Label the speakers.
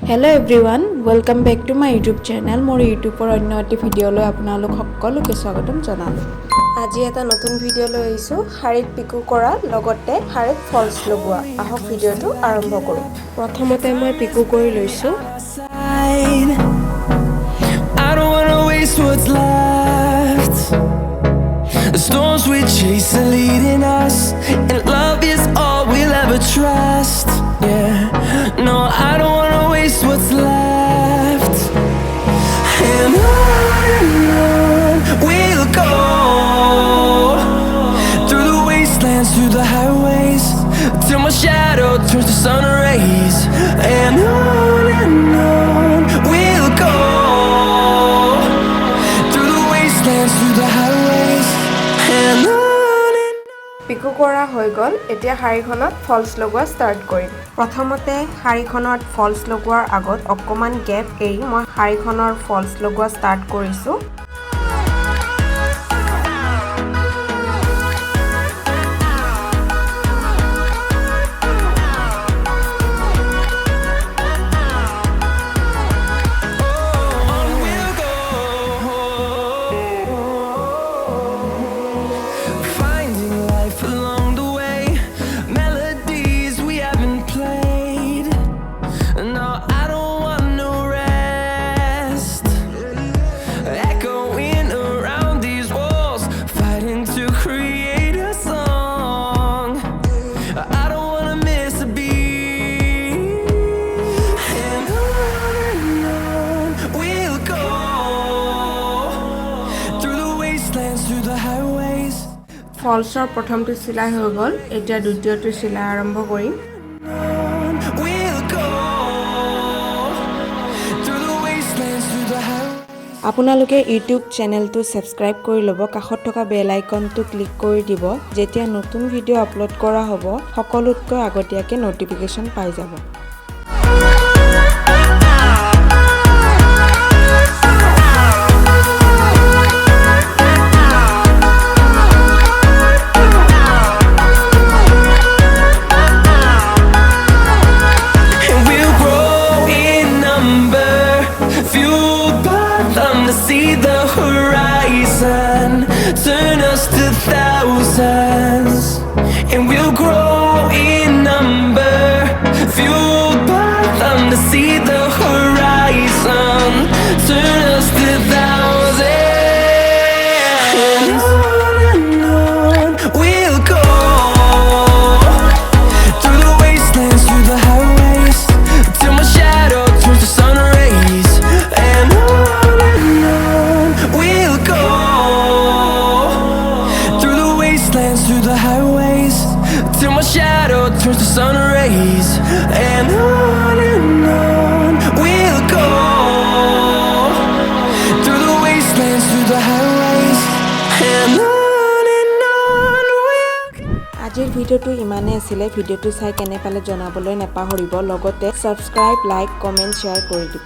Speaker 1: Hello everyone, welcome back to my YouTube channel. More YouTube or अन्य eighty video লৈ আপোনালোক সকলোকে স্বাগতম জনালো। আজি এটা নতুন ভিডিও লৈ আইছো শাৰীত পিকো কৰা লগতে শাৰীত ফলছ লগোৱা। আহক ভিডিওটো আৰম্ভ কৰো। প্ৰথমতে মই পিকো কৰি লৈছো।
Speaker 2: I don't wanna waste what's left. The storms we chase are leading us, and love is all we'll ever trust. Yeah, no, I don't wanna waste what's left. And on we'll go, through the wastelands, through the highways, till my shadow turns to sun rays. And on we'll go, through the wastelands, through the highways. And on.
Speaker 1: পিকো কৰা হৈ গল। এতিয়া শাৰীখনত falls লগোৱা start কৰিম। প্ৰথমতে শাৰীখনত falls লগোৱাৰ আগত অকমান gap এৰি মই শাৰীখনৰ ফলছ লগোৱা ষ্টাৰ্ট কৰিছো। ফলছৰ প্ৰথমটো চিলাই হৈ গল। এতিয়া দ্বিতীয়টো চিলাই আৰম্ভ কৰিম। আপোনালোকে ইউটিউব চেনেলটো সাবস্ক্ৰাইব কৰি ল'ব। কাষত থকা বেল আইকনটো ক্লিক কৰি দিব। যেতিয়া নতুন ভিডিও আপলোড কৰা হ'ব সকলোতকৈ আগতীয়াকৈ নটিফিকেশ্যন পাই যাব।
Speaker 2: See the horizon, turn us to thousands, and we'll grow in number, fueled by them to see the horizon, turn us to thousands, and on we'll go, through the wastelands, through the highways, till my shadow turns to sun rays. And we'll go, through the wastelands, through the highways, till my shadow turns to sun rays. And on we'll go, through the wastelands, through the highways. And on we'll go.
Speaker 1: আজিৰ ভিডিওটো ইমানে আছিলে। ভিডিওটো চাই কেনে পালে জনাবলৈ নাপাহৰিব। লগতে সাবস্ক্ৰাইব, লাইক, কমেন্ট, শেয়াৰ কৰি দিব।